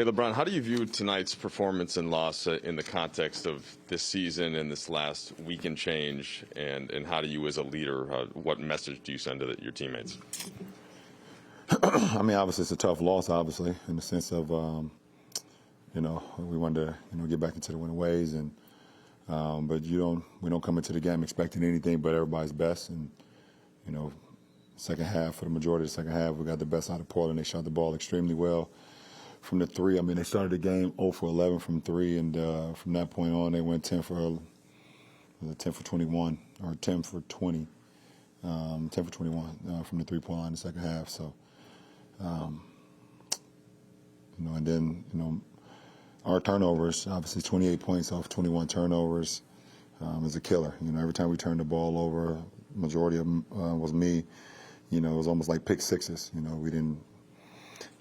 Hey, LeBron, how do you view tonight's performance and loss in the context of this season and this last week and change? And how do you, as a leader, what message do you send to your teammates? I mean, obviously, it's a tough loss, obviously, in the sense of, we wanted to, get back into the winning ways. But we don't come into the game expecting anything but everybody's best. And, second half, for the majority of the second half, we got the best out of Portland. They shot the ball extremely well from the three. I mean, they started the game 0 for 11 from three, and from that point on, they went 10 for 21 or 10 for 20, 10 for 21 from the three-point line in the second half. So, and then, our turnovers, obviously 28 points off 21 turnovers is a killer. Every time we turned the ball over, majority of them was me. It was almost like pick sixes. We didn't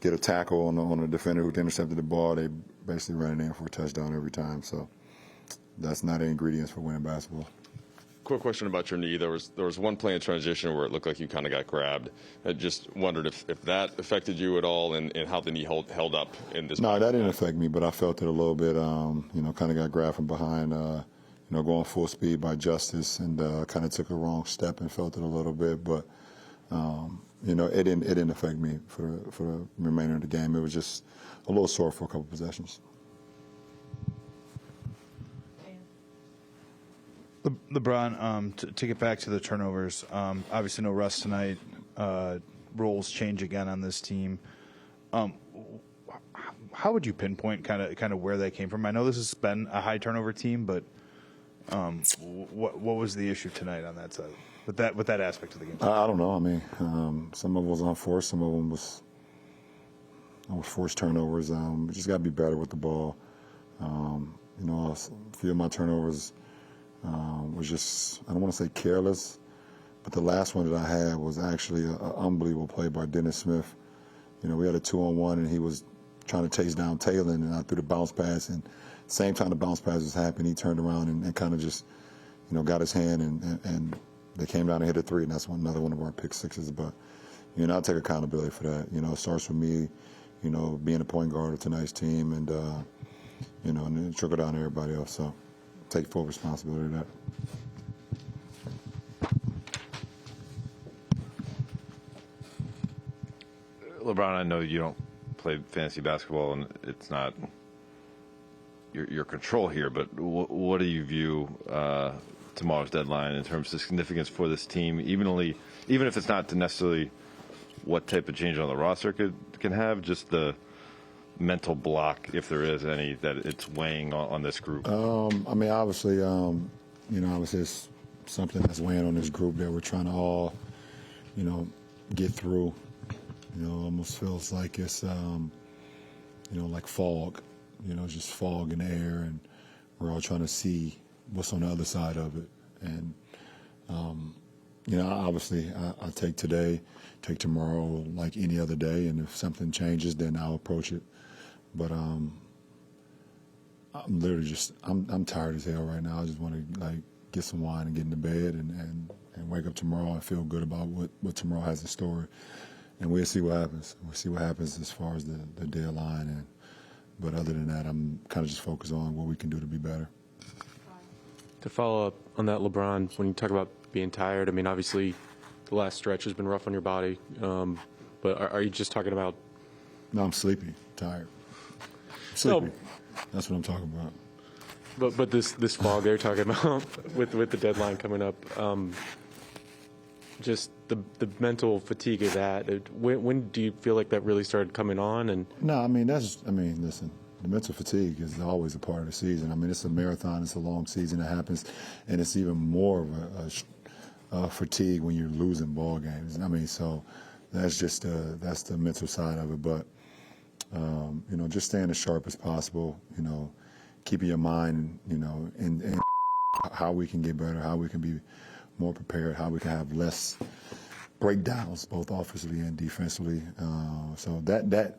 get a tackle on a defender who intercepted the ball. They basically ran it in for a touchdown every time. So that's not the ingredients for winning basketball. Quick question about your knee. There was one play in transition where it looked like you kind of got grabbed. I just wondered if that affected you at all and how the knee held up in this. No, that didn't affect me, but I felt it a little bit. Kind of got grabbed from behind. Going full speed by Justice, and kind of took a wrong step and felt it a little bit. But it didn't affect me for the remainder of the game. It was just a little sore for a couple possessions. LeBron, to get back to the turnovers, obviously no Russ tonight. Roles change again on this team. How would you pinpoint kind of where they came from? I know this has been a high turnover team, but what was the issue tonight on that side with that aspect of the game? I don't know. I mean, some of it was unforced, some of them was forced turnovers. We just got to be better with the ball. A few of my turnovers was just, I don't want to say careless, but the last one that I had was actually an unbelievable play by Dennis Smith. We had a 2-on-1, and he was trying to chase down Taylor, and I threw the bounce pass, and same time the bounce pass was happening, he turned around and kind of just, got his hand, and they came down and hit a three, and that's another one of our pick sixes. But, I take accountability for that. It starts with me, being a point guard of tonight's team, and, and then trickle down to everybody else. So take full responsibility of that. LeBron, I know you don't play fantasy basketball, and it's not your control here, but what do you view tomorrow's deadline in terms of significance for this team, even if it's not necessarily what type of change on the roster can have, just the mental block, if there is any, that it's weighing on this group? I mean, obviously, obviously it's something that's weighing on this group that we're trying to all, get through. Almost feels like it's, like fog, just fog in the air, and we're all trying to see what's on the other side of it. And, obviously I take today, take tomorrow like any other day, and if something changes, then I'll approach it. But I'm literally just, I'm tired as hell right now. I just want to get some wine and get into bed and wake up tomorrow and feel good about what tomorrow has in store. And we'll see what happens. We'll see what happens as far as the deadline. But other than that, I'm kind of just focused on what we can do to be better. To follow up on that, LeBron, when you talk about being tired, I mean, obviously the last stretch has been rough on your body. But are you just talking about? No, I'm sleepy, tired. Sleepy. No. That's what I'm talking about. But this fog they're talking about with the deadline coming up, just the mental fatigue of that. When do you feel like that really started coming on? And no, listen, the mental fatigue is always a part of the season. I mean, it's a marathon, it's a long season that happens, and it's even more of a fatigue when you're losing ball games. I mean, so that's just that's the mental side of it. But just staying as sharp as possible. Keeping your mind, in how we can get better, how we can be more prepared, how we can have less breakdowns, both offensively and defensively. So that,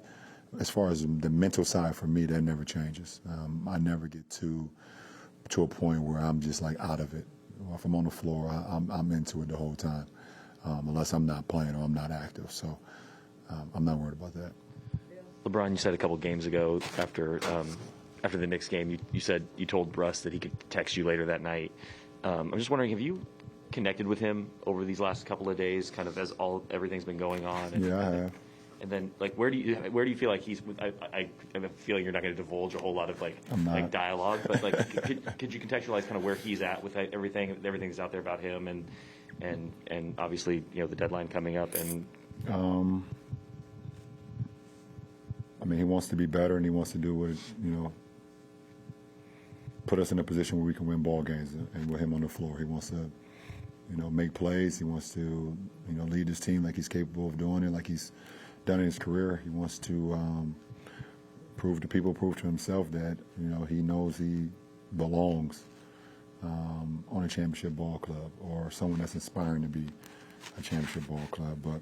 as far as the mental side for me, that never changes. I never get to a point where I'm just like out of it. If I'm on the floor, I'm into it the whole time, unless I'm not playing or I'm not active. So I'm not worried about that. LeBron, you said a couple games ago after the Knicks game, you said you told Russ that he could text you later that night. I'm just wondering, have you connected with him over these last couple of days, kind of as everything's been going on? Yeah, I have. And then, like, where do you feel like he's? I have a feeling you're not going to divulge a whole lot of I'm not. like dialogue, but like, could you contextualize kind of where he's at with everything's out there about him, and obviously the deadline coming up, and I mean, he wants to be better, and he wants to do it, put us in a position where we can win ball games, and with him on the floor, he wants to, make plays. He wants to, lead his team like he's capable of doing it, like he's done in his career. He wants to prove to himself that, he knows he belongs on a championship ball club or someone that's inspiring to be a championship ball club. But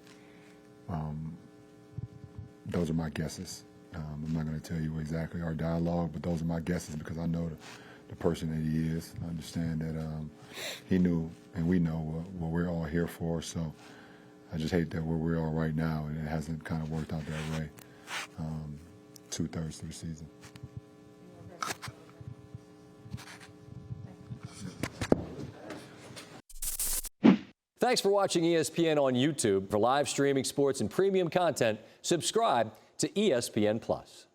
those are my guesses. I'm not going to tell you exactly our dialogue, but those are my guesses because I know the person that he is. I understand that he knew and we know what we're all here for. So I just hate that where we are right now, and it hasn't kind of worked out that way 2/3 through the season. Thanks for watching ESPN on YouTube. For live streaming sports and premium content, subscribe to ESPN+.